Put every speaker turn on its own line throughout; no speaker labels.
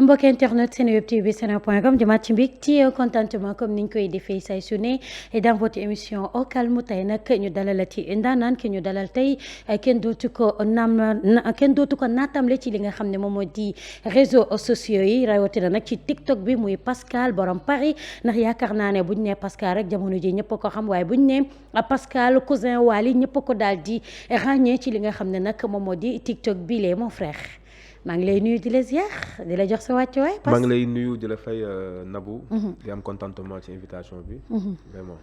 mbokk internet Seneweb TV seneweb.com di match mbik ci contentement comme niñ koy defee say su ne dans votre émission au calme tey nag ñu dalalati ndaanaan ki ñu dalal tey kenn dootu ko naatamle ci li nga xam ne moom moo di réseaux sociaux yi rawatina nag ci TikTok bi muy Pascal borom Paris ndax yaakaar naa ne buñ ne Pascal rek jamono ji ñëpp ko xam waaye buñ ne Pascal cousin Wally ñëpp ko daal di ràññee ci li nga xam ne nag moom moo di TikTok bi lee mon frère maa ngi lay nuyu di la ziar di la jox sa wàccuwaay.
maa ngi lay nuyu di la fay Nabou. di am contentement ci invitation bi. vraiment.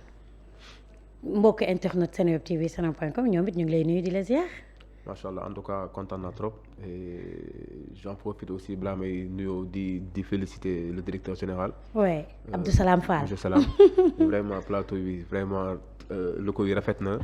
mbokk internet Seneweb TV seneweb.com ñoom it ñu ngi lay nuyu di la ziar.
macha allah en tout cas content na trop et j'en profite aussi balaa may nuyoo di féliciter le directeur général.
oui Abdou Salam Fall.
Abdou Salam vraiment plateau bi vraiment. locaux yi rafet na.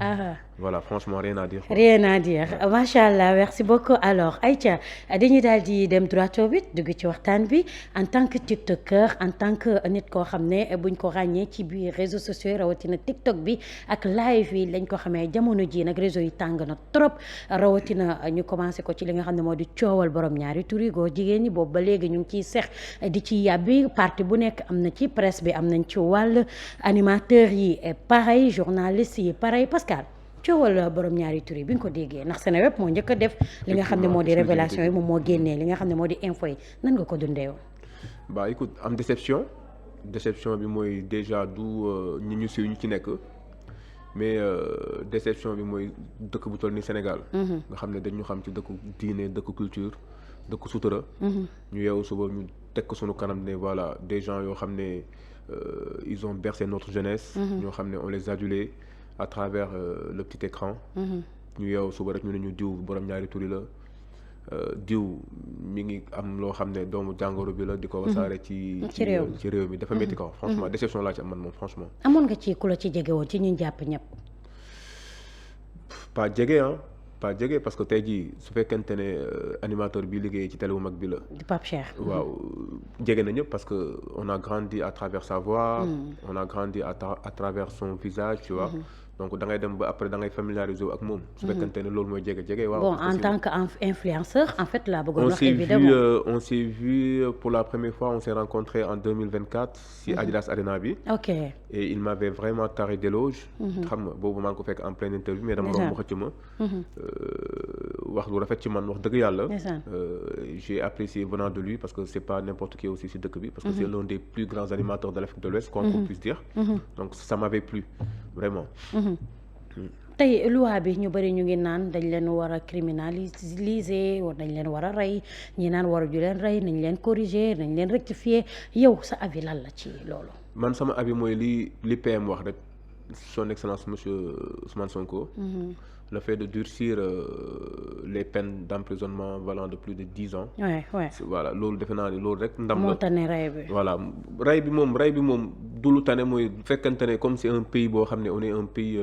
voilà franchement rien à dire.
rien à dire macha allah merci beaucoup alors Aïcha dañuy daal di dem droit au but dugg ci waxtaan bi en tant que tiktoker en tant que nit koo xam ne buñ ko ràññee ci biir réseaux sociaux yi rawatina tiktok bi ak live yi lañ ko xamee jamono ji nag réseau yi tàng na trop rawatina ñu commencé ko ci li nga xam ne moo di coowal borom ñaari tur yi góor jigéen ñi boobu ba léegi ñu ngi ciy sex di ci yàbbi parti bu nekk am na ci presse bi am nañ ci wàll animateurs yi pareil journaliste yi pareil Pascal coowal borom ñaari tur yi bi nga ko déggee ndax Seneweb moo njëkk a def li nga xam ne moo di révélation yi moom moo génnee li nga xam ne moo di info yi nan nga ko dundee woon.
bah écoute am déception bi mooy déjà du ñi ñu siiw ñu ci nekk mais déception bi mooy dëkk bu toll ni Sénégal. nga xam ne dañu xam ci dëkku diine dëkku culture dëkku sutura. ñu yeewu suba ñu teg ko sunu kanam ne voilà des gens yoo xam ne. Ils ont bercé notre jeunesse. ñoo xam ne on les adulait à travers le petit écran. ñu yeewu suba rek ñu ne ñu diw borom ñaari turi la diw mi ngi am loo xam ne doomu jàngoro bi la di ko wasaare ci réew mi dafa métti kaw franchement déception laa ci am man moom franchement.
amoon nga ci ku la ci jege woon ci ñu jàpp ñëpp.
pas jege parce que tey jii su fekkente ne animateur bi liggéey ci télé bu mag bi la.
di Pape Cheikh.
waaw jege na ñëpp parce que on a grandi à travers sa voix. on a grandi à travers son visage tu vois. donc da ngay dem ba après da ngay familiariser wu ak moom. su fekkente ne loolu mooy jege. waaw
bon en tant que influenceur en fait laa bëggoon wax évidemment
on s'est vu pour la première fois on s'est rencontré en 2024 si Adidas Arena bi.
ok
et il m'avait vraiment taré d'éloge. xam nga boobu maa ngi ko fekk en pleine interview mais dama doon xëcc ma. wax lu rafet ci man wax dëgg yàlla. j'ai apprécié venant de lui parce que c'est pas n'importe qui aussi si dëkk bi. parce que c'est l'un des plus grands animateurs de l'Afrique de l'Ouest quoi qu'on puisse dire. donc ça m'avait plu vraiment.
tey loi bi ñu bëri ñu ngi naan dañ leen war a criminaliser war nañ leen war a rey ñi naan waru ju leen rey nañ leen corriger nañ leen rectifier yow sa avis lan la ci loolu.
man sama avis mooy li PM wax rek son excellence monsieur Ousmane Sonko. le fait de durcir les peines d'emprisonnement valant de plus de 10 ans. voilà loolu defe naa ni loolu rek ndam la
moo tane rey bi.
voilà rey bi moom du lu tane mooy fekkante ne comme c'est un pays boo xam ne on est un pays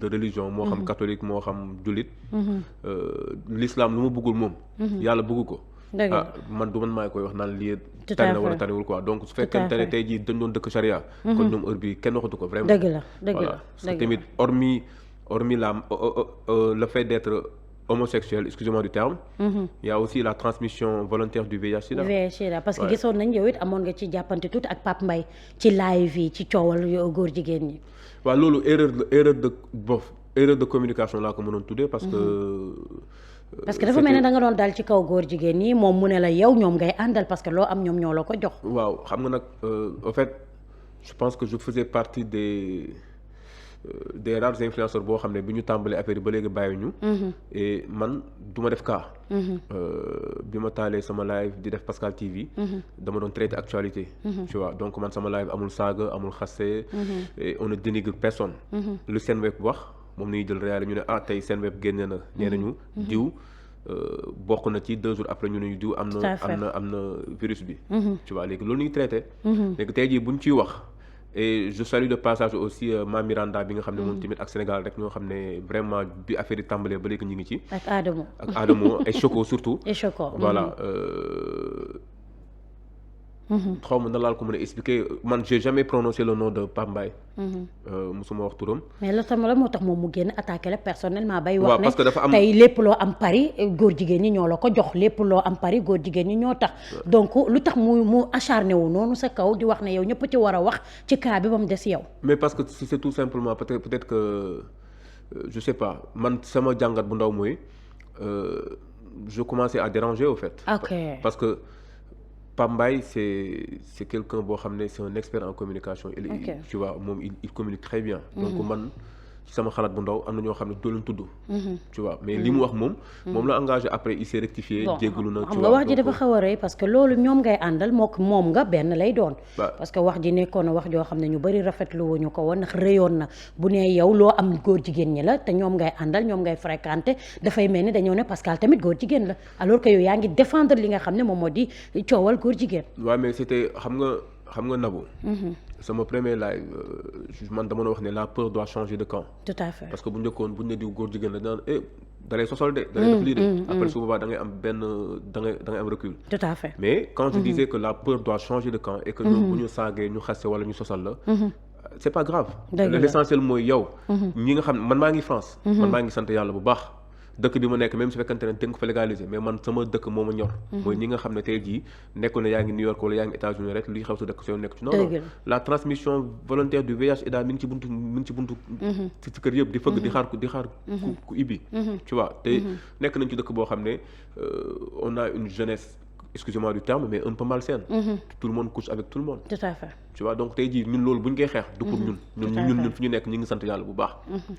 de religion. moo xam catholique moo xam jullit. l'islam lu ma bëggul moom. yàlla bëggu ko. man du man maa koy wax naan lii tane na wala tanewul quoi donc su fekkente ne tey jii dañ doon dëkk charia. kon ñoom heure bi kenn waxatu ko vraiment.
dëgg la
voilà tamit hormis le fait d'être homosexuel, excusez-moi du terme, il y a aussi la transmission volontaire du VIH/SIDA.
VIH/SIDA parce que gisoon nañ yow it amoon nga ci jàppante tuuti ak Pape Mbaye ci live yi ci coowal góor jigéen ñi.
waaw loolu erreur de communication laa ko mënoon tuddee parce que
dafa mel ne da nga doon dal ci kaw góor jigéen ñi moom mu ne la yow ñoom ngay àndal parce que loo am ñoom ñoo la ko jox.
waaw xam nga nag en fait je pense que je faisais partie des rares influenceurs boo xam ne bi ñu tàmbalee affaire yi ba léegi bàyyi ñu. et man du ma def cas. bi ma taalee sama live di def Pascal TV. dama doon traiter actualité. tu vois donc man sama live amul saaga amul xaste. et on ne dénigre personne. lu Seneweb wax moom la ñuy jël réel ñu ne tey Seneweb génne na. nee nañu diw bokk na ci 2 jours après ñu ne ñu diw am na virus bi. tu vois léegi loolu ñuy traité. léegi tey jii buñ ciy wax. et je salue de passage aussi Ma Miranda bi nga xam ne moom tamit ak Sénégal rek ñoo xam ne vraiment bi affaire yi tàmbalee ba léegi ñu ngi ci.
ak Adamo
et Choco surtout.
et Choco
voilà xaw ma na laal ko mën a expliquer man j'ai jamais prononcé le nom de Pape Mbaye. musuma wax turam.
mais la moo tax moom mu génn attaqué la personnellement. bay
waaw
wax
parce que dafa am
ne tey lépp loo am Paris góor jigéen ñi ñoo la ko jox lépp loo am Paris góor jigéen ñi ñoo tax. donc lu tax mu acharné wu noonu sa kaw di wax ne yow ñëpp ci war a wax ci cas bi ba mu des yow.
mais parce que c'est tout simplement peut-être que je sais pas man sama jàngat bu ndaw mooy je commençais à déranger au fait.
ok
parce que Pape Mbaye c'est quelqu'un boo xam ne c'est un expert en communication. Tu vois moom il communique très bien. donc man ci sama xalaat bu ndaw am na ñoo xam ne doo leen tudd. tu vois mais li mu wax moom la engagé après il s'est rectifié. jéggalu na
xam nga wax ji dafa xaw a rëy parce que loolu ñoom ngay àndal moom nga benn lay doon. parce que wax ji nekkoon na wax joo xam ne ñu bari rafetlu wuñu ko woon ndax rëyoon na bu nee yow loo am góor jigéen ñi la te ñoom ngay àndal ñoom ngay fréquenté dafay mel ni dañoo ne Pascal tamit góor jigéen la alors que yow yaa ngi défendre li nga xam ne moom moo di coowal góor jigéen.
waaw mais c'était xam nga Nabou. sama premier live man dama wax ne la peur doit changer de camp.
tout à fait
parce que bu njëkkoon bu ñu ne diw góor jigéen la daan dalay sosol de. dalay def lii de après su boobaa da ngay am da ngay am recul.
tout à fait
mais quand je disais que la peur doit changer de camp et que ñoom bu ñu saagee ñu xaste wala ñu sosal la. c'est pas grave. l'essentiel mooy yow. ñi nga xam man maa ngi France. man maa ngi sant yàlla bu baax. dëkk bi ma nekk même su fekkante ne tënk fa légaliser mais man sama dëkk moo ma ñor. mooy ñi nga xam ne tey jii nekkul ne yaa ngi New York wala yaa ngi États-Unis rek luy xew sa dëkk soo nekk ci. non la transmission volontaire du VIH SIDA mi ngi ci buntu ci kër yëpp di fëgg di xaar ku ibbi. tu vois te nekk nañ ci dëkk boo xam ne on a une jeunesse excusez-moi du terme mais un peu malsaine. tout le monde couche avec tout le monde.
tout à fait.
tu vois donc tey jii ñun loolu bu ñu koy xeex. du pour ñun fi ñu nekk ñu ngi sant yàlla bu baax.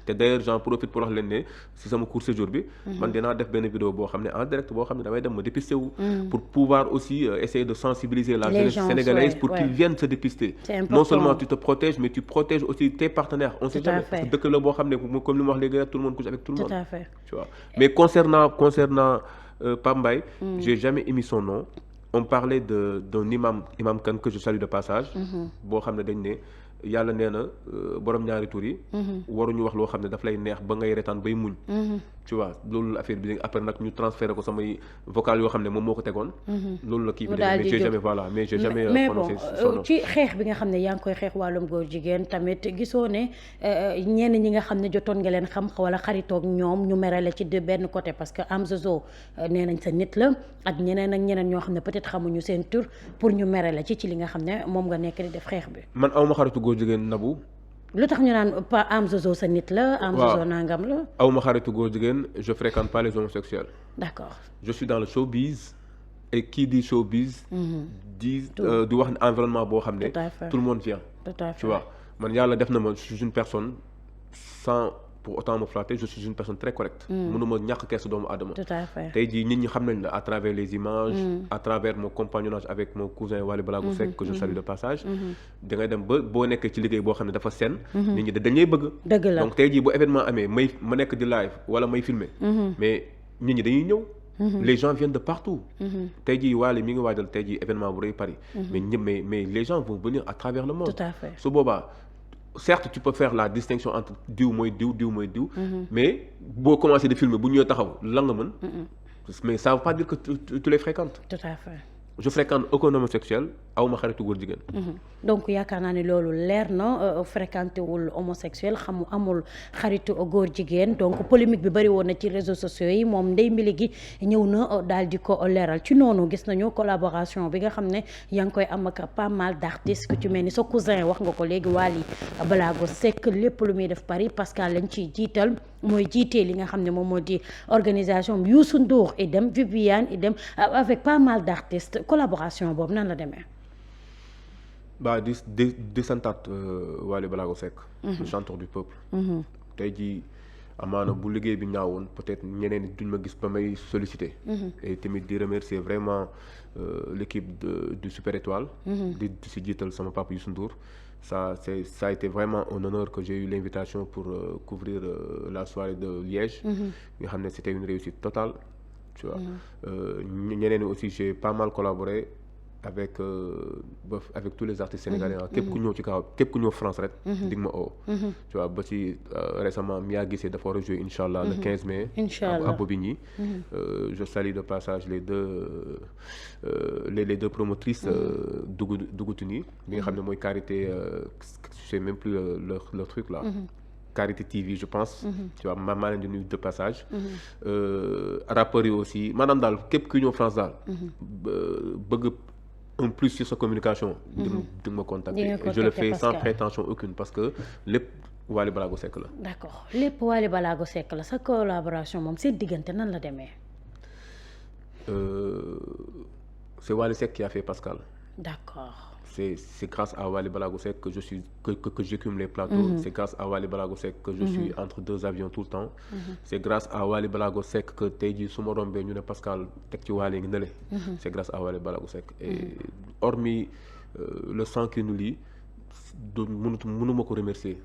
te d'ailleurs j'en profite pour wax leen ne si sama court séjour bi. man dinaa def benn vidéo boo xam ne en direct boo xam ne damay dem ma dépister wu. pour pouvoir aussi essayer de sensibiliser la jeunesse sénégalaise pour qu'ils viennent se dépister. non seulement tu te protèges mais tu protèges aussi tes partenaires. on sait jamais parce que dëkk la boo xam ne comme li ma wax léegi rek tout le monde couche avec tout le monde.
tout à fait
tu vois mais concernant Pape Mbaye, j'ai jamais émis son nom. On parlait d'un imam Kane que je salue de passage. boo xam ne dañ ne yàlla nee na borom ñaari tur yi. waruñu wax loo xam ne daf lay neex ba ngay retaan bay muñ. tu vois loolu affaire bi après nag ñu transféré ko samay vocal yoo xam ne moom moo ko tegoon. loolu la kii bi mais j'ai jamais mais j'ai jamais prononcé son nom.
ci xeex bi nga xam ne yaa ngi koy xeex wàllum góor jigéen tamit gisoo ne ñenn ñi nga xam ne jotoon nga leen xam wala xaritoog ñoom ñu mere la ci de benn côté parce que Amzozo nee nañ sa nit la ak ñeneen ñoo xam ne peut-être xamuñu seen tur pour ñu mere la ci li nga xam ne moom nga nekk di def xeex bi.
man awma xaritu góor jigéen Nabou.
lu tax ñu naan pas Amzozo sa nit la. Amzozo nangam la.
awma xaritu góor jigéen je fréquente pas les homosexuels.
d'accord
je suis dans le showbiz et qui dit showbiz. di wax environnement boo xam ne. tout le monde vient.
tout à fait
tu vois man yàlla def na ma je suis une personne sans pour autant me flatter je suis une personne très correcte. mënuma ñàkk kees doomu aadama.
tout à fait
tey jii nit ñi xam nañ la à travers les images. à travers mon compagnonnage avec mon cousin Wally Balago Seck que je salue de passage. da ngay dem ba boo nekkee ci liggéey boo xam ne dafa seen. nit ñi dañuy bëgg.
dëgg la
donc tey jii bu événement amee ma nekk di live wala may filmer. mais nit ñi dañuy ñëw. les gens viennent de partout. tey jii Wally mi ngi waajal tey jii événement bu rëy Paris. mais les gens vont venir à travers le monde.
tout à fait
su boobaa. certes tu peux faire la distinction entre diw mooy diw mais boo commencé de filmer bu ñëwee taxaw lan nga mën. mais ça veut pas dire que tu les fréquentes.
tout à fait.
je fréquente aucun homosexuel awma xaritu góor jigéen.
donc yaakaar naa ne loolu leer na fréquenté wul homosexuel amul xaritu góor jigéen donc polémique bi bari woon na ci réseaux sociaux yi moom Ndeye Mbili gi ñëw na daal di ko leeral ci noonu gis nañu collaboration bi nga xam ne yaa ngi koy am ak pas mal d'artistes ku ci mel ni sa cousin wax nga ko léegi Wally Balago Seck lépp lu muy def Paris Pascal lañ ciy jiital mooy jiitee li nga xam ne moom moo di organisation Youssou Ndour idem Viviane idem avec pas mal d'artistes collaboration boobu nan la demee.
di santaat Wally Balago Seck. le chanteur du peuple. tey jii amaana bu liggéey bi ñaawoon peut-être ñeneen duñ ma gis ba may solliciter. et tamit di remercier vraiment l'équipe du Super Étoile. di si jiital sama papa Youssou Ndour. ça a été vraiment un honneur que j'ai eu l'invitation pour couvrir la soirée de Liège. nga xam ne c'était une réussite totale. tu vois ñeneen aussi j'ai pas mal collaboré avec tous les artistes sénégalais képp ku ñëw ci kaw képp ku ñëw France rek dig ma oo tu vois ba ci récemment Mia Guissé dafa war a jouer inchallah le 15 mai à Bobigny je salue de passage les deux promotrices Dugutuni bi nga xam ne mooy Karité je sais même plus leur truc là Karité TV je pense tu vois maa leen di nuyu de passage rappeurs yi aussi maanaam daal képp ku ñëw France daal bëgg un plus sur sa communication di ma contacter je le fais sans prétention aucune parce que lépp Wally Ballago Seck la
d'accord lépp Wally Ballago Seck la sa collaboration moom seen diggante nan la demee
c'est Wally Seck qui a fait Pascal
d'accord
c'est grâce à Wally Ballago Seck que j'écume les plateaux c'est grâce à Wally Ballago Seck que je suis entre deux avions tout le temps c'est grâce à Wally Ballago Seck que tey jii su ma rombee ñu ne Pascal teg ci Wally ngi nele c'est grâce à Wally Ballago Seck et hormis le sang qui nous lie mënuma ko remercier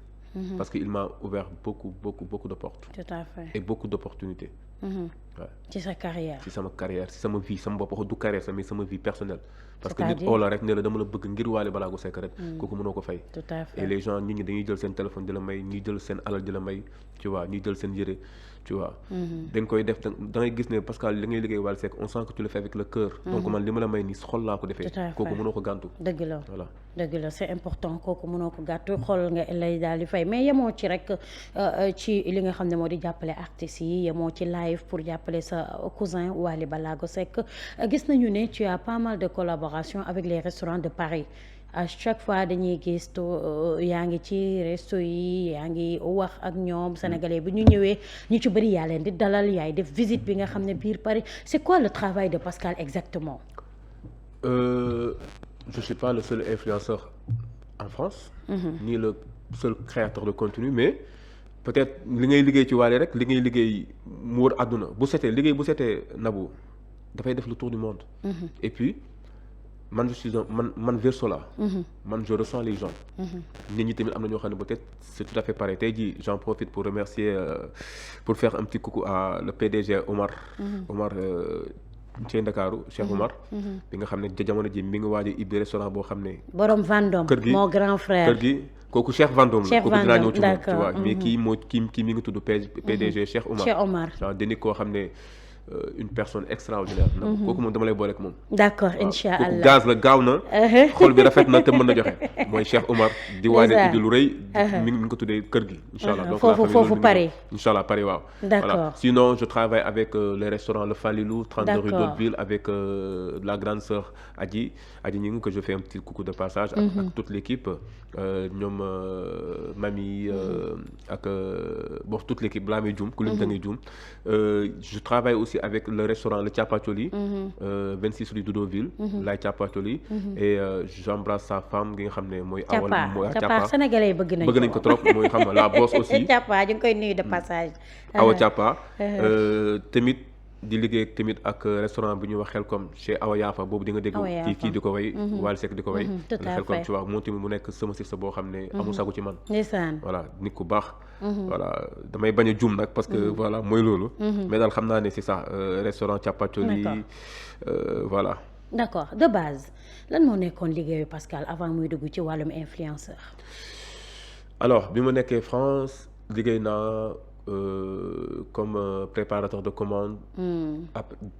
parce que il m'a ouvert beaucoup de portes
tout à fait
et beaucoup d'opportunités
ci sa carrière
ci sama carrière ci sama vie sama bopp wax du carrière mais sama vie personnelle parce que nit oo la rek ne la dama la bëgg ngir Wally Ballago Seck rek kooku mënoo ko fay
tout à fait
et les gens nit ñi dañuy jël seen téléphone di la may ñuy jël seen alal di la may tu vois ñuy jël seen yëre tu vois dañ koy def da ngay gis ne parce que li ngay liggéey Wally Seck on sent que tu le fais avec le cœur donc man li ma la may ni xol laa ko defee kooku mënoo ko gàntu
dëgg la
voilà
dëgg la c'est important kooku mënoo ko gàttu xol nga lay daal di fay mais yemoo ci rek ci li nga xam ne moo di jàppale artistes yi yemoo ci live pour jàppale sa cousin Wally Ballago Seck gis nañu ne tu as pas mal de collaborations avec les restaurants de Paris à chaque fois dañuy gis yaa ngi ci resto yi yaa ngi wax ak ñoom sénégalais bi ñu ñëwee ñu ci bëri yaa leen di dalal yaay def visite bi nga xam ne biir Paris c'est quoi le travail de Pascal exactement
je suis pas le seul influenceur en France ni le seul créateur de contenu mais peut-être li ngay liggéey ci Wally rek li ngay liggéey mu wër àdduna bu setee Nabou dafay def le tour du monde et puis man je suis man verso la man je ressens les gens nit ñi tamit am na ñoo xam ne peut-être c'est tout à fait pareil tey jii j'en profite pour remercier pour faire un petit coucou à le PDG Omar ci Ndakaaru Cheikh Omar bi nga xam ne jamono ji mi ngi waaj a ibbi restaurant boo xam ne
borom Vendôme
kër gi
mon grand frère
kër gi kooku Cheikh Vendôme la kooku dinaa ñëw ci moom tu vois mais kii mi ngi tudd PDG Cheikh Omar waaw di nit koo xam ne une personne extraordinaire nag kooku moom dama lay boole ak moom
d'accord incha allah
kooku gaz la gaaw na xol bi rafet na te mën na joxe mooy Cheikh Omar di waaj a ibbi lu rëy mi ngi ko tuddee kër gi incha allah donc
foofu Paris
incha allah Paris waaw voilà sinon je travaille avec les restaurants Le Falilou 32 rue d'Hauteville avec la grande sœur Adji Ñing que je fais un petit coucou de passage ak toute l'équipe ñoom Mami ak bon toute l'équipe balaa may juum ku lim da ngay juum je travaille aussi avec le restaurant Le Thiapathioli 26 rue d'Hauteville Laye Thiapathioli et j'embrasse sa femme gi nga xam ne mooy Awa
Thiapa sénégalais bëgg
nañ ko trop mooy xam nga la boss aussi
Thiapa ñu ngi koy nuyu de passage
Awa Thiapa tamit di liggéey tamit ak restaurant bi ñuy wax Xelkom chez Awa Yafa boobu di nga dégg kii di ko way Wally Seck di ko way Xelkom tu vois moom tamit mu nekk sama sista boo xam ne amul sagu ci man
ndeysaan
voilà nit ku baax voilà damay bañ a jum nag parce que voilà mooy loolu mais daal xam naa ne c'est ça restaurant Thiapathioli voilà
d'accord de base lan moo nekkoon liggéeyu Pascal avant muy dugg ci wàllum influenceur
alors bi ma nekkee France liggéey naa comme préparateur de commande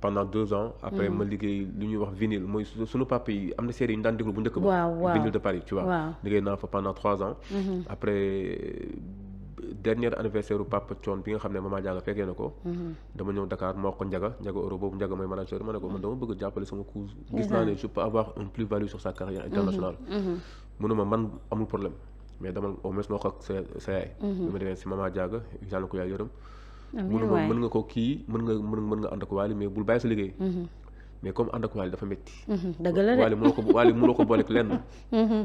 pendant 2 ans après ma liggéey lu ñuy wax vinyle mooy suñu papa yi am na série yi ñu daan déglu bu njëkk ba vinyle de Paris tu vois liggéey naa fa pendant 3 ans après dernier anniversaire u Papa Thione bi nga xam ne Mama Diaga fekkee na ko dama ñëw Dakar ma wax ko Ndiaga Euro boobu Ndiaga mooy manager ma ne ko man dama bëgg jàppale sama cousin gis naa ne je peux avoir une plus-value sur sa carrière internationale mënuma man amul problème mais dama au moins moo ko ak sa yaay bi ma demee si Mama Diaga yàlla ko yaay yërëm mënuma mën nga ko kii mën nga ànd ak Wally mais bul bàyyi sa liggéey mais comme ànd ak Wally dafa métti
dëgg la de
Wally mënoo ko booleeg lenn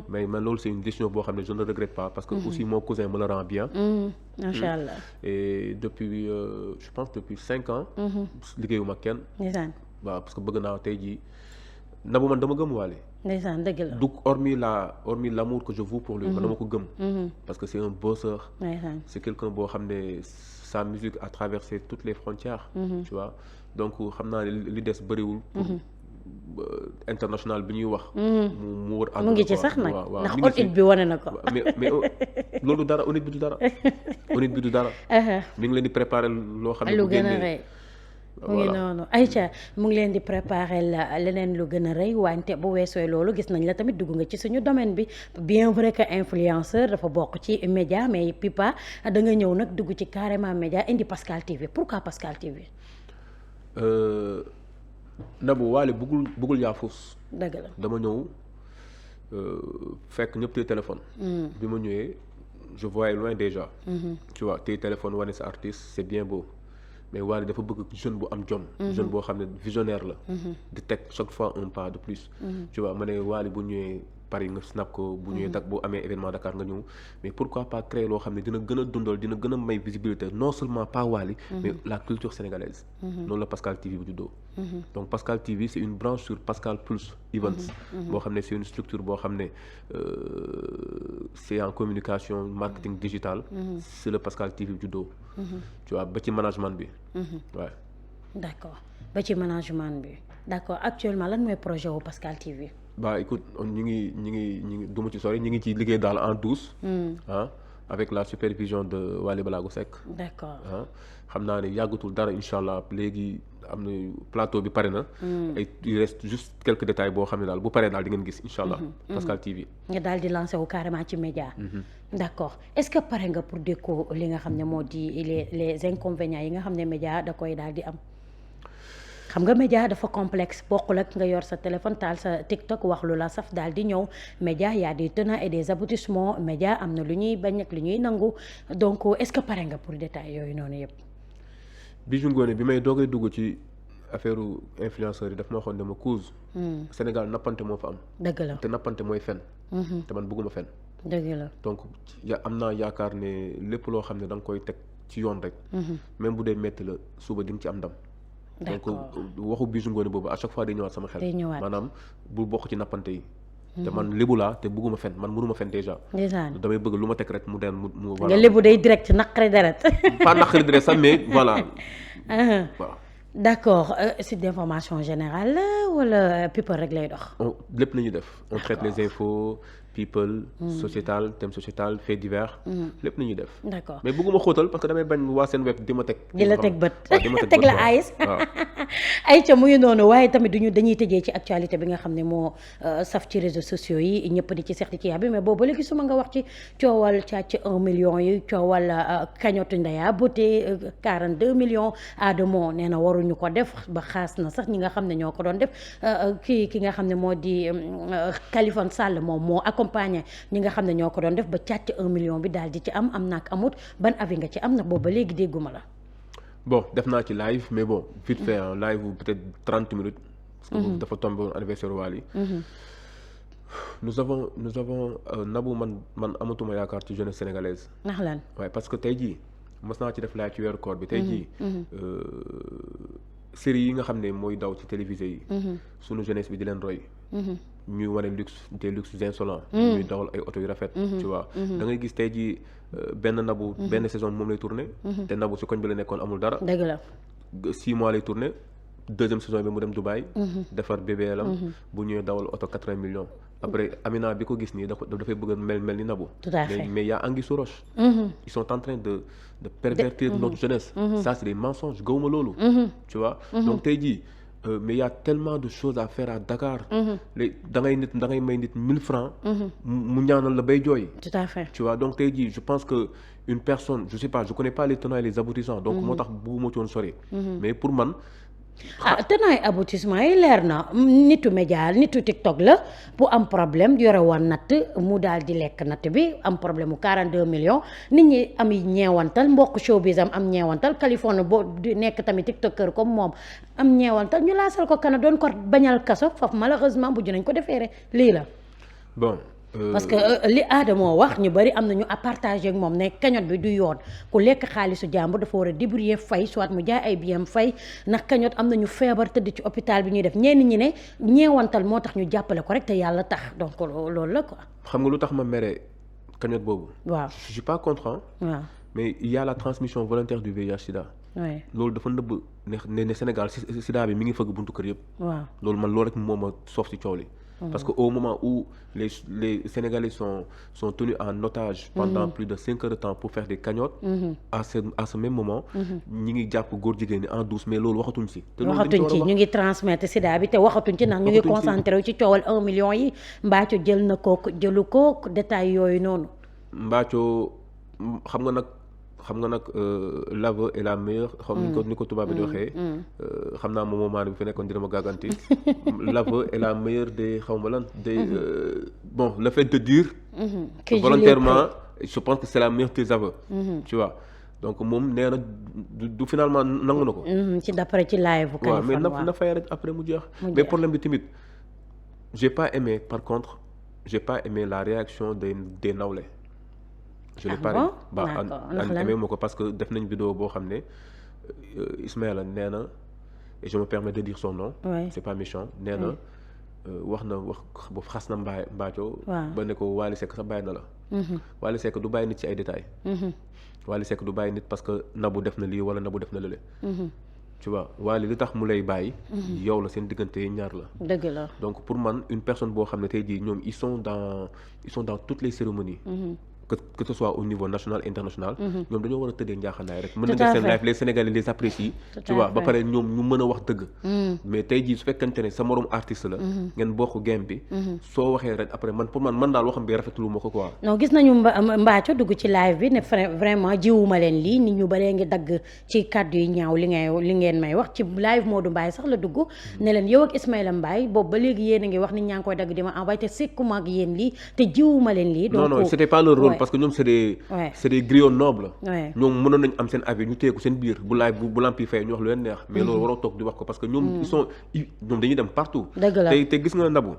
mais man loolu c'est une décision boo xam ne je ne regrette pas parce que aussi mon cousin me le rend bien
macha allah
et depuis je pense depuis 5 ans liggéeyuma kenn waaw parce que bëgg naa tey jii Nabou man dama gëm Wally
ndeysaan dëgg la
du hormis l'amour que je voue pour lui man dama ko gëm parce que c'est un bosseur c'est quelqu'un boo xam ne sa musique a traversé toutes les frontières tu vois donc xam naa ne li des bëriwul pour international bi ñuy wax. mu wër àdduna
mu ngi ci sax nag
waaw
ndax
mi ngi ci.
audit bi wane na ko.
mais loolu dara audit bi du dara. audit bi du dara. mi ngi leen di préparer loo xam ne
lu
bu
gën a
génnee
rëy mu ngi noonu Aïcha mu ngi leen di préparer la leneen lu gën a rëy wante bu weesoo loolu gis nañ la tamit dugg nga ci suñu domaine bi bien vrai que influenceur dafa bokk ci média mais Pipa da nga ñëw nag dugg ci carrément média indi Pascal TV pourquoi Pascal TV.
Nabou Wally bëggul yaafus.
dëgg la
dama ñëw fekk ñëpp téye téléphone. bi ma ñëwee je voyais loin déjà. tu vois téye téléphone wane sa artiste c'est bien beau mais Wally dafa bëgg jeune bu am jom. jeune boo xam ne visionnaire la. di teg chaque fois un pas de plus. tu vois ma ne Wally bu ñëwee Paris nga snap ko bu ñëwee dak boo amee événement Dakar nga ñëw mais pourquoi pas créer loo xam ne dina gën a dundal dina gën a may visibilité non seulement pas Wally mais la culture sénégalaise. noonu la Pascal TV bu juddoo. donc Pascal TV c'est une branche sur Pascal Plus Events. boo xam ne c'est une structure boo xam ne c'est en communication marketing digital. c'est le Pascal TV bu juddoo. tu vois ba ci management bi. waaw.
d'accord ba ci management bi d'accord actuellement lan mooy projet wu Pascal TV.
bah écoute ñu ngi du ma ci sori ñu ngi ci liggéey daal en douce. avec la supervision de Wally Balago Seck.
d'accord
xam naa ne yàggatul dara incha allah léegi am na plateau bi pare na. et il reste juste quelques détails boo xam ne daal bu paree daal di ngeen gis incha allah. Pascal TV.
nga daal di lancer wu carrément ci média. d'accord est-ce que pare nga pour dékku li nga xam ne moo di les inconvénients yi nga xam ne média da koy daal di am. xam nga média dafa complexe bokkul ak nga yor sa téléphone taal sa TikTok wax lu la saf daal di ñëw média y a des tenants et des aboutissements média am na lu ñuy bañ ak lu ñuy nangu donc est-ce que pare nga pour détail yooyu noonu yëpp.
Bijou Ngoné bi may doogay dugg ci affaire influenceurs yi daf ma waxoon ne ma cause. Sénégal nappante moo fa am.
dëgg la
te nappante mooy fen. te man bëgguma fen.
dëgg la
donc am naa yaakaar ne lépp loo xam ne da nga koy teg ci yoon rek. même bu dee métti la suba di nga ci am ndam.
d'accord
donc waxu Bijou Ngoné boobu à chaque fois day ñëwaat sama xel.
day ñëwaat
maanaam bul bokk ci nappante yi. te man lébu laa te bëgguma fen man mënuma fen déjà.
ndeysaan
damay bëgg lu ma teg rek mu dem mu.
nga lébu day direct naqari deret.
pas naqari deret sax mais voilà. waaw.
d'accord site d'information générale wala people rek lay dox.
lépp la ñuy def on traite les infos people. sociétal thème sociétal fait divers. lépp la ñuy def.
d'accord
mais bëgguma xóotal parce que damay bañ waa seen web di ma teg.
di la teg bët
di ma
teg la ayis. ayca muy noonu waaye tamit dañuy tëjee ci actualité bi nga xam ne moo saf ci réseaux sociaux yi ñëpp di ci sex di ci yàbbi mais boobu léegi su ma nga wax ci coowal càcc 1 million yi coowal kañotu Ndeya Beauté 42 millions Adamo nee na waruñu ko def ba xaas na sax ñi nga xam ne ñoo ko doon def ki nga xam ne moo di Kaliphone Sall moom moo accompagné ñi nga xam ne ñoo ko doon def ba càcc 1 million bi daal di ci am naak amut ban avis nga ci am na boobu ba léegi dégguma la.
bon def naa ci live mais bon vite fait live peut-être 30 minutes. parce que dafa tombé woon anniversaire Wally. nous avons Nabou man amatuma yaakaar ci jeunesse sénégalaise.
ndax lan.
waaye parce que tey jii mos naa ci def live ci weeru koor bi. tey jii série yi nga xam ne mooy daw ci télévisé yi. sunu jeunesse bi di leen roy. ñuy wane des luxes insolents. ñuy dawal ay oto yu rafet. tu vois da ngay gis tey jii benn Nabou benn saison moom lay tourné. te Nabou si koñ bi la nekkoon amul dara.
dëgg la
6 mois lay tourné deuxième saison bi mu dem Dubaï. defar BBLam bu ñëwee dawal oto 80 millions. après Amina bi ko gis nii dafay bëgg a mel ni Nabou.
tout à fait
mais y a anguille sous roche. ils sont en train de pervertir notre jeunesse. ça c'est des mensonges gawuma loolu. tu vois donc tey jii. mais il y a tellement de choses à faire à Dakar. léegi da ngay may nit 1000 francs. mu ñaanal la bay jooy.
tout à fait
tu vois donc tey jii je pense que une personne je sais pas je connais pas les tenants et les aboutissants. donc moo tax bëgguma ci woon sori. mais pour man.
tenants et aboutissants yi leer na nitu média nitu TikTok la bu am problème yore woon natt mu daal di lekk natt bi am problème mu 42 millions nit ñi am ñeewantal mbokk showbiz am ñeewantal Kaliphone boo di nekk tamit TikToker comme moom am ñeewantal ñu laasal ko kana doon ko bañal kaso foofu malheureusement bu nañ ko defeere lii la.
bon.
parce que li Adamo wax ñu bari am nañu à partager ak moom ne cagnotte bi du yoon ku lekk xaalisu jàmbur dafa war a débrouiller fay soit mu jaay ay biyam fay ndax cagnotte am nañu feebar tëdd ci hôpital bi ñuy def ñenn ñi ne ñeewantal moo tax ñu jàppale ko rek te yàlla tax donc loolu la quoi.
xam nga lu tax ma mere cagnotte boobu.
waaw
je suis pas contre.
waaw
mais il y a la transmission volontaire du VIH/SIDA. loolu dafa nëbb ne Sénégal sida bi mi ngi fëgg buntu kër yëpp.
waaw
loolu rek moo ma soof ci coow li. parce que au moment où les Sénégalais sont tenus en otage pendant plus de 5 heures de temps pour faire des cagnottes. à ce même moment. ñi ngi jàpp góor jigéen ñi en douce mais loolu waxatuñ ci. te loolu
waxatuñ ci ñu ngi transmettre sida bi te waxatuñ ci ndax ñu ngi concentré wu ci coowal 1 million yi Mbathio jël na ko jëlu ko détail yooyu noonu.
Mbathio xam nga nag l'aveu est la meilleure. xam ni ko tubaab bi di waxee. xam naa moom maa bu fi nekkoon dina ma gàgganti. L'aveu est la meilleure des xaw ma lan des bon le fait de dire. volontairement je pense que c'est la meilleure des aveux. tu vois donc moom nee na du finalement nangu na ko.
ci d'après ci live bu
waaw mais na fay rek après mu jeex. mais problème bi tamit j'ai pas aimé par contre j'ai pas aimé la réaction des nawle. je l'ai pas aimé moo ko parce que def nañ vidéo boo xam ne Ismaïla nee na et je me permets de dire son nom. c'est pas méchant nee na wax boobu xas na Mbathio. ba ne ko Wally Seck sax bàyyi na la. Wally Seck du bàyyi nit ci ay détails. Wally Seck du bàyyi nit parce que Nabou def na lii wala Nabou def na lële. tu vois Wally li tax mu lay bàyyi. yow la seen diggante ñaar la.
dëgg la
donc pour man une personne boo xam ne tey jii ñoom ils sont dans toutes les cérémonies. que ce soit au niveau national international. ñoom dañoo war a tëddee njaaxanaay rek. mën nañ def seen live les Sénégalais les apprécient. tu vois ba pare ñoom ñu mën a wax dëgg. mais tey jii su fekkante ne sa morom artiste la. ngeen bokk game bi. soo waxee rek après man pour man daal waxam bi rafetlu ma ko quoi.
non gis nañu Mbathio dugg ci live bi ne vraiment jiwuma leen lii nit ñu bëree ngi dagg ci kàddu yi ñaaw li ngeen may wax ci live Modou Mbaye sax la dugg. ne leen yow ak Ismaïla Mbaye boobu ba léegi yéen a ngi wax nit ñaa ngi koy dagg di ma envoyé te sekkuma ak yéen lii te jiwuma leen lii. donc
non c'était pas leur rôle parce que ñoom c'est des griots nobles. ñoom mënoon nañu am seen avis ñu téye ko seen biir bu lampi fay ñu wax lu leen neex. mais loolu waroo toog di wax ko parce que ñoom ñoom dañuy dem partout.
dëgg la
te gis nga Nabou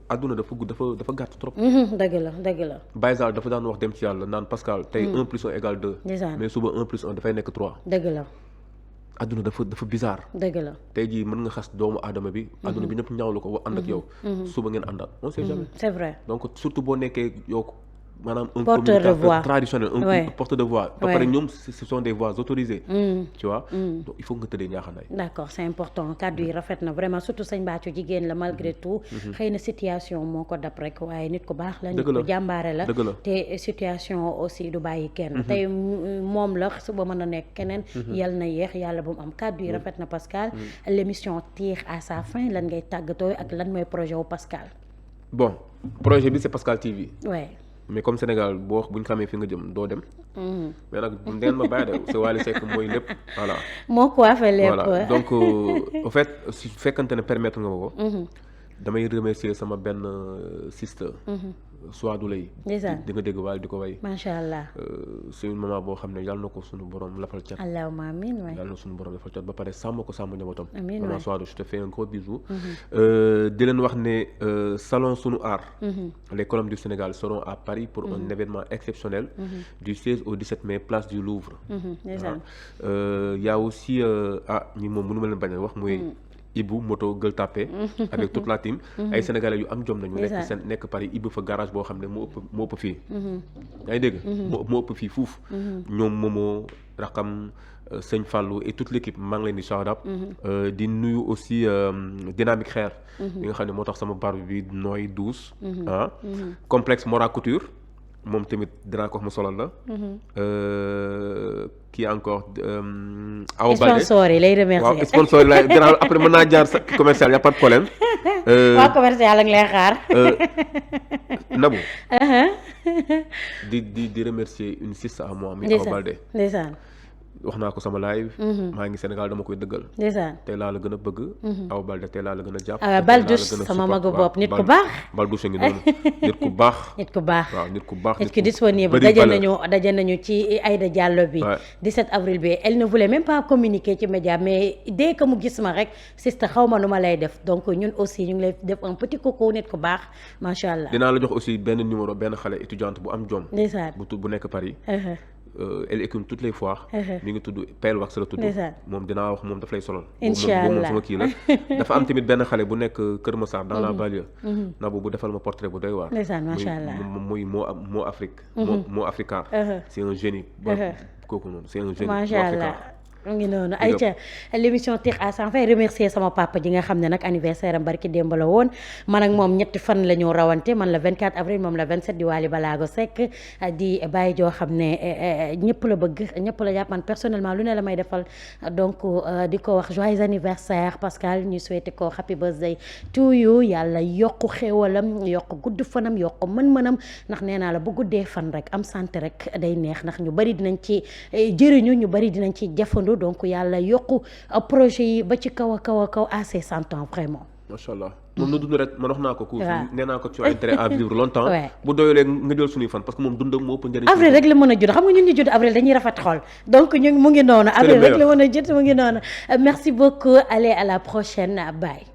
adduna dafa gàtt trop.
dëgg la.
Baye Zale dafa daan wax dem ci yàlla naan Pascal tey 1 plus 1 égale 2. mais suba 1 plus 1 dafay nekk 3.
dëgg la.
adduna dafa bizarre.
dëgg la
tey jii mën nga xas doomu aadama bi. adduna bi ñëpp ñaawlu ko ànd ak yow. suba ngeen àndaat on sait jamais.
c'est vrai
donc surtout boo nekkee yow. maanaam un
porteur de voix
traditionnel un porteur de voix ba pare ñoom ce sont des voix autorisées tu vois donc il faut nga tëddee ñaaxanaay
d'accord c'est important kàddu yi rafet na vraiment surtout sëñ Mbathio jigéen la malgré tout xëy na situation moo ko dab rek waaye nit ku baax la nit ku jàmbaare la te situation aussi du bàyyi kenn tey moom la suba mën a nekk keneen yal na yéex yàlla bu mu am kàddu yi rafet na Pascal l'émission tire à sa fin lan ngay tàggatoo ak lan mooy projet wu Pascal
bon projet bi c'est Pascal TV mais comme Sénégal boo wax bu ñu xamee fi nga jëm doo dem. mais nag ndeen ma bàyyi de c'est Wally Seck mooy lépp voilà.
moo coiffé lépp
voilà donc au fait su fekkante ne permettre nga ma ko. damay remercier sama benn sister. Souadou lay. di nga dégg Wally di ko way.
macha allah.
c'est une maman boo xam ne yàlla na ko suñu borom lafal cat.
allahumma amiin waay.
yàlla na suñu borom lafal cat ba pare sàmm ko sàmm njabootam.
amiin waay
maman Souadou je te fais un gros bisou. di leen wax ne salon sunu art. les colommes du Sénégal seront à Paris pour un événement exceptionnel. du 16 au 17 mai place du Louvre. y a aussi ñi moom mënu ma leen bañ a wax muy. Ibou moto Gueule Tapée avec toute la team ay sénégalais yu am jom nañu nekk Paris Ibou fa garage boo xam ne moo ëpp fii yaa ngi dégg moo ëpp fii fuuf ñoom Momo Rakam Sëñ Fallou et toute l'équipe maa ngi leen di shout out di nuyu aussi dynamique xeer li nga xam ne moo tax sama barbe bi nooy douce complexe Mora Couture moom tamit dinaa ko wax mu solal la kii encore Awa Balde
sponsor yi lay remercier
waaw sponsor yi lay dinaa après mën naa jaar sa commercial y a pas de problème
waa commercial ak lay xaar
Nabou di remercier une sister à moi muy Awa Balde
ndeysaan
wax naa ko sama live maa ngi Sénégal dama koy dëggal
ndeysaan
tey laa la gën a bëgg Awa Balde tey laa la gën a jàpp
Baldouche sama magu bopp nit ku baax
Baldouche ngi noonu nit ku baax
waaw
nit ku baax
nit ku disponible daje nañu ci Aïda Diallo bi 17 avril bi elle ne voulait même pas communiquer ci média mais dès que mu gis ma rek sister xaw ma nu ma lay def donc ñun aussi ñu ngi lay def un petit coucou nit ku baax macha allah
dinaa la jox aussi benn numéro benn xale étudiante bu am jom
ndeysaan
bu nekk Paris elle écume toutes les foires. mi ngi tudd Pell Wax la tudd. moom dinaa wax moom daf lay solal.
incha allah
moom sama kii la. dafa am tamit benn xale bu nekk Kër Massar dans la banlieue. na bu defal ma portrait bu doy waar.
macha allah
muy moo Afrique. moo Africa. c'est un génie. kooku noonu c'est un génie.
macha allah mu ngi noonu ayca l'émission tire à sa fin remercier sama papa ji nga xam ne nag anniversaire am barki démb la woon man ak moom ñetti fan la ñu rawante man la 24 avril moom la 27 di Wally Balago Seck di bàyyi joo xam ne ñëpp la bëgg ñëpp la jàpp man personnellement lu ne la may defal donc di ko wax joyeux anniversaire Pascal ñu souhaité ko happy birthday to you yàlla yokku xéwalam yokku gudd fanam yokku mën-mënam ndax nee naa la bu guddee fan rek am santé rek day neex ndax ñu bari dinañ ci jëriñu ñu bari dinañ ci jafandu donc yàlla yokku projet yi ba ci kaw a kaw à ses 100 ans vraiment.
macha allah moom na dund rek man wax naa ko. waaw nee naa ko tu as intérêt à vivre longtemps. bu doyalee nga jël suñuy fan parce que moom dundam moo ëpp njëriñ.
avril rek la mën a judd xam nga ñun ñu judd avril dañuy rafet xol donc ñu mu ngi noonu. avril rek la mën a judd mu ngi noonu merci beaucoup allez à la prochaine bye.